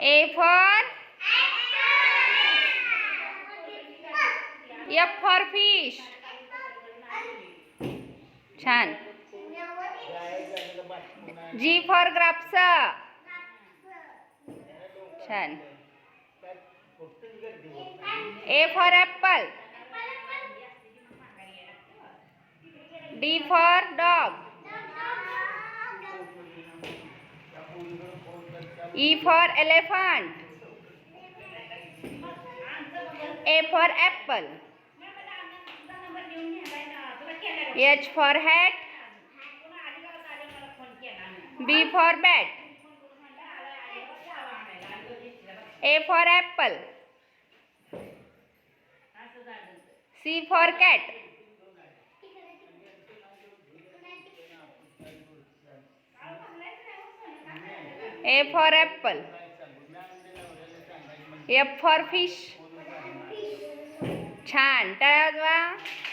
A for F for fish. छान. G for grapes. छान. A for apple. D for dog. E for elephant. A for apple. H for hat. B for bat. A for apple. C for cat. A for apple. F for fish. छान. टाळ्या वाजवा.